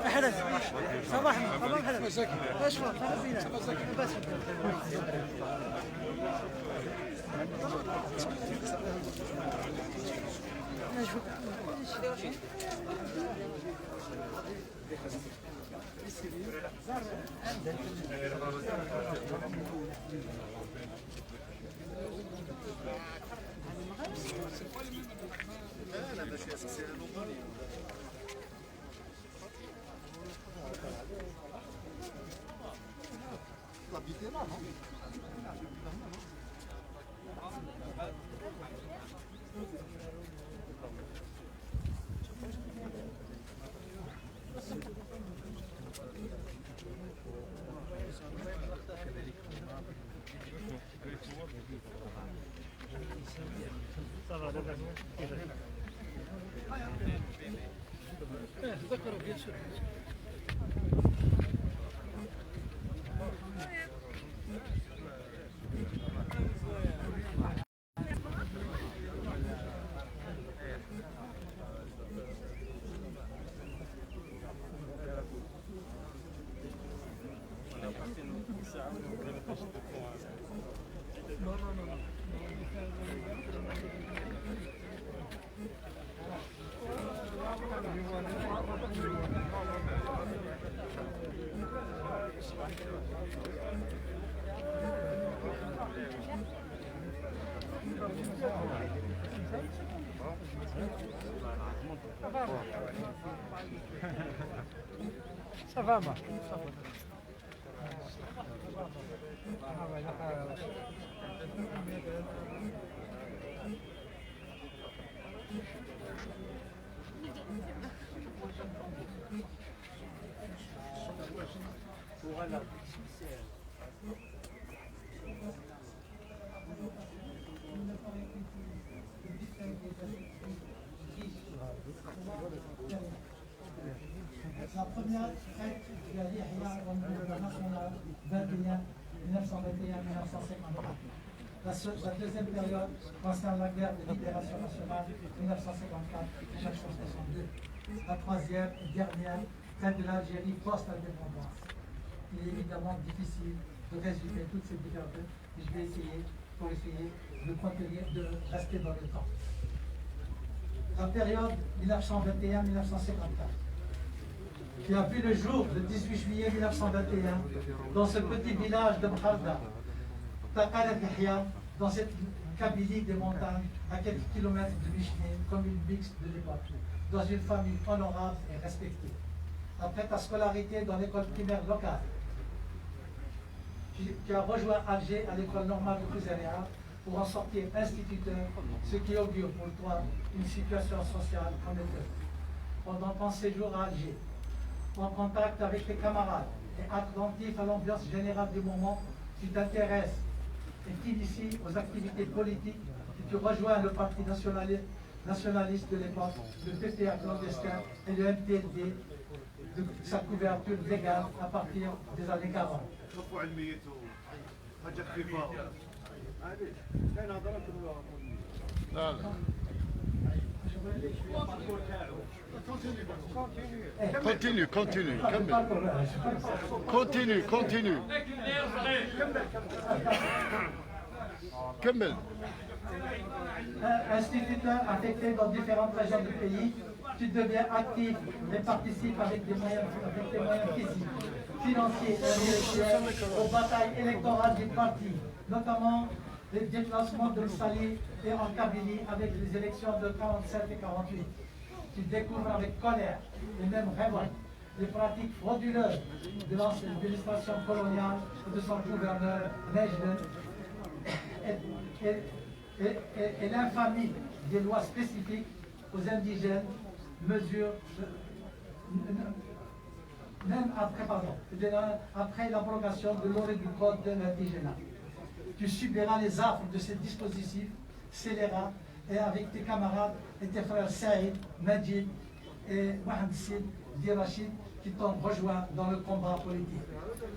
حدث صباحنا صباح حدث اشرف فينا بس Ça va, ma. La première fête de la Yahya au niveau national 1921-1954. La deuxième période concerne la guerre de libération nationale 1954-1962. La troisième et dernière fête de l'Algérie post-indépendance. Il est évidemment difficile de résumer toutes ces diverses, mais je vais essayer de contenir, de rester dans le temps. La période 1921-1954, qui a vu le jour le 18 juillet 1921 dans ce petit village de Mkharda, Taqalat Yahya, dans cette Kabylie des montagnes, à quelques kilomètres de Micheline, commune mixte de l'époque, dans une famille honorable et respectée. Après ta scolarité dans l'école primaire locale, qui a rejoint Alger à l'école normale de Kouzanéa pour en sortir instituteur, ce qui augure pour toi une situation sociale prometteuse. Pendant ton séjour à Alger, en contact avec tes camarades et attentif à l'ambiance générale du moment, tu t'intéresses et t'inities aux activités politiques et tu rejoins le parti nationaliste de l'époque, le PTA clandestin et le MTLD de sa couverture légale à partir des années 40. Continue, continue, continue, continue. كمل. Instituteur affecté dans différentes régions du pays, tu deviens actif et participes avec tes moyens physiques, financiers et intellectuels aux batailles électorales du parti, notamment les déplacements de Sali et en Kabylie avec les élections de 47 et 48. Tu découvres avec colère et même révolte les pratiques frauduleuses de l'ancienne administration coloniale et de son gouverneur Nejden et et l'infamie des lois spécifiques aux indigènes mesure, même après l'abrogation de l'ordre du code de l'indigénat. Tu subiras les affres de ces dispositifs scélérats et avec tes camarades et tes frères Saïd, Majid et Mohamed Sid Dirachid qui t'ont rejoint dans le combat politique.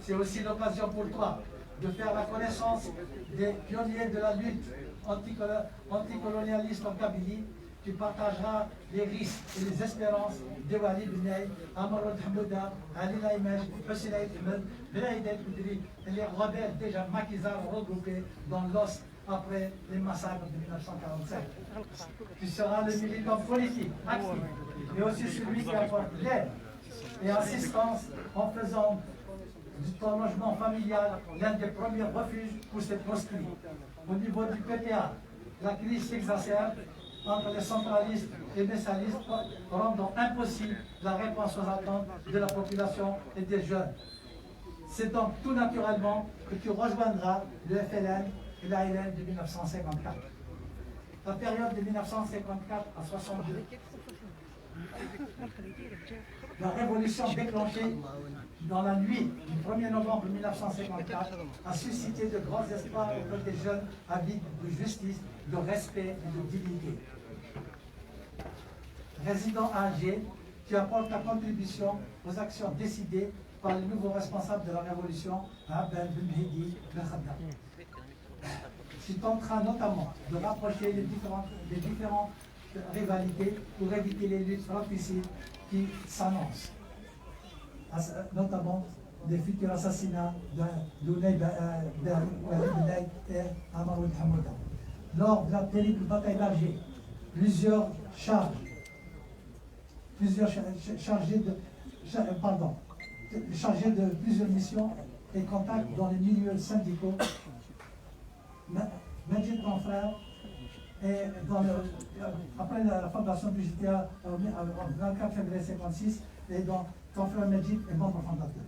C'est aussi l'occasion pour toi de faire la connaissance des pionniers de la lutte anticolonialiste en Kabylie. Tu partageras les risques et les espérances de Walid Bnei, Amarod Hamouda, Ali Naïmej, Hussein Ahmed, Belaïd El-Koudri et les rebelles déjà maquisards regroupés dans l'os après les massacres de 1945. Tu seras le militant politique actif, mais aussi celui qui apporte l'aide et assistance en faisant du ton logement familial l'un des premiers refuges pour ces proscrits. Au niveau du PTA, la crise s'exacerbe entre les centralistes et messalistes, rendant impossible la réponse aux attentes de la population et des jeunes. C'est donc tout naturellement que tu rejoindras le FLN et l'ALN de 1954. La période de 1954 à 62, la révolution déclenchée dans la nuit du 1er novembre 1954 a suscité de grands espoirs auprès des jeunes avides de justice, de respect et de dignité. Résident à Alger, tu apportes ta contribution aux actions décidées par le nouveau responsable de la révolution, Abdel Ben Mehdi Ben Khadda. Tu tenteras notamment de rapprocher les différentes rivalités pour éviter les luttes fratricides qui s'annoncent, notamment des futurs assassinats d'Ounay Ben et Amaroud Hamouda. Lors de la terrible bataille d'Alger, plusieurs chargés de plusieurs missions et contacts dans les milieux syndicaux, Majid ton frère, et après la fondation du GTA en 24 février 1956, et donc ton frère Majid est membre fondateur.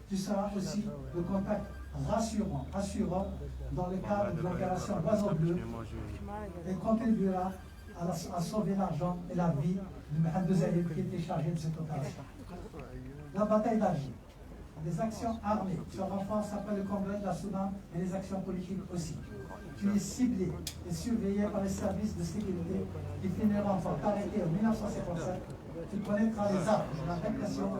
Tu seras aussi le contact rassurant dans le cadre de l'opération Oiseau Bleu et contribuera à sauver l'argent et la vie de Mohamed Bouzayed qui était chargé de cette opération. La bataille d'Alger. Les actions armées se renforcent après le congrès de la Soudan et les actions politiques aussi. Tu es ciblé et surveillé par les services de sécurité qui finiront par t'arrêter en 1957. Tu connaîtras les armes de la répression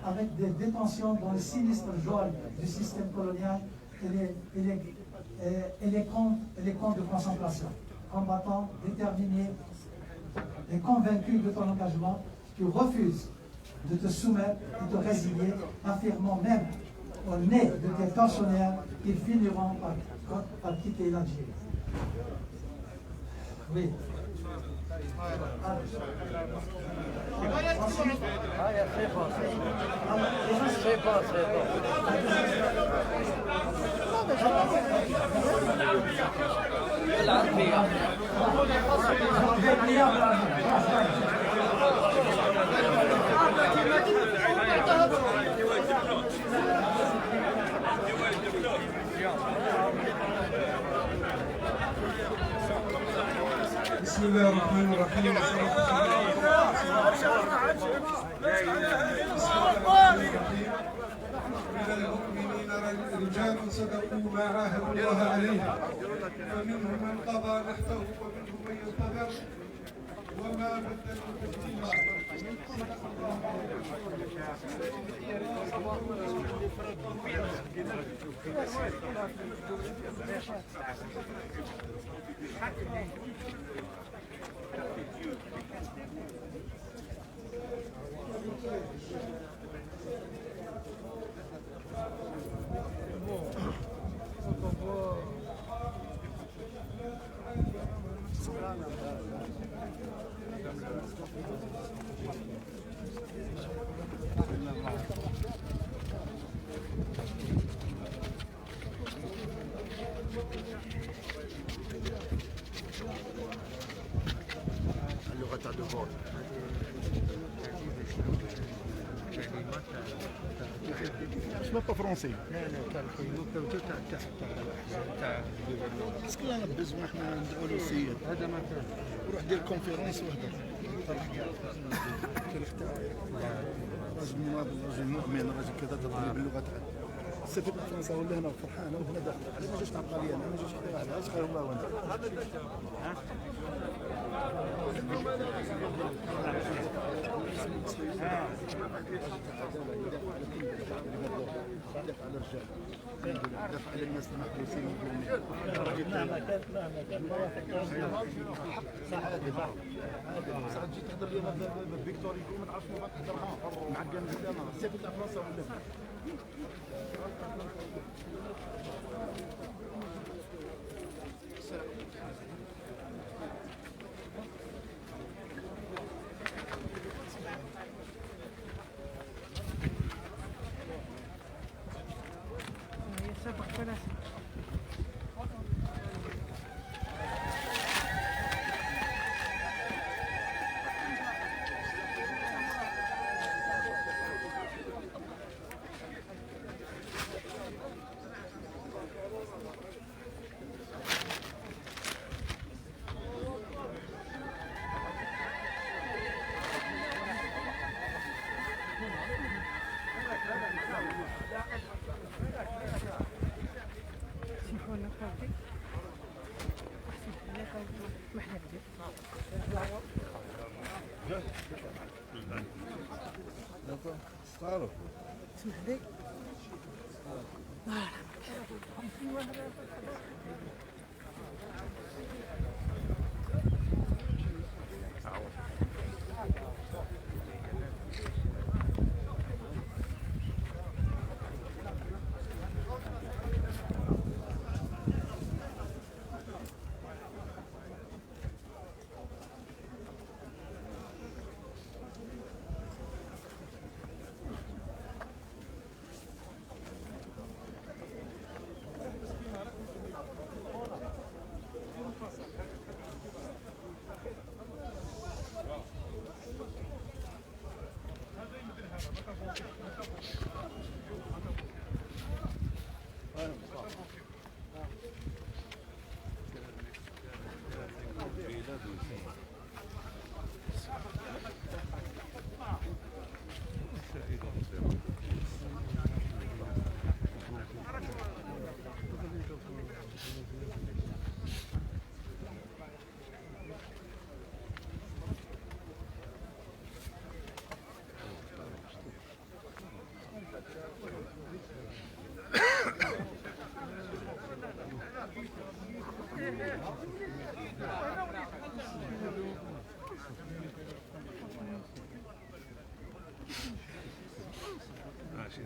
avec des détentions dans les sinistres geôles du système colonial et les camps de concentration. Combattant, déterminé et convaincu de ton engagement, tu refuses de te soumettre et de résigner, affirmant même au nez de tes tortionnaires qu'ils finiront par quitter l'Algérie. Oui. بسم الله الرحمن الرحيم. من المؤمنين رجال صدقوا ما عاهدوا الله عليه فمنهم من قضى نحبه ومنهم من ينتظر وما بدلوا تبديلا. Le retard de vol. ميم با فرونسي. لا تاع الحدود تاع اسكو انا بزوان حنا ندعوا له السيد هذا ما كان وروح دير كونفيرونس وهدر. راجل مناضل، راجل مؤمن، راجل كذا تطلب باللغه تاعنا. السفير تاع فرنسا ولا هنا فرحان وهنا داخل، علاه ما جاش تعطى لي انا، ما جاش حتى واحد، علاش خير الله وانت. يدافع على الرجال، يدافع على الناس المحبوسين والمظلومين. صح جيت تهضر لي فيكتور يكون ما تعرفش ما تهضر مع الجنة انا السفير تاع فرنسا ولا سبق ثلاثة سيفون خالتي لا خالتي محلى تعرف اسمح لي ماشي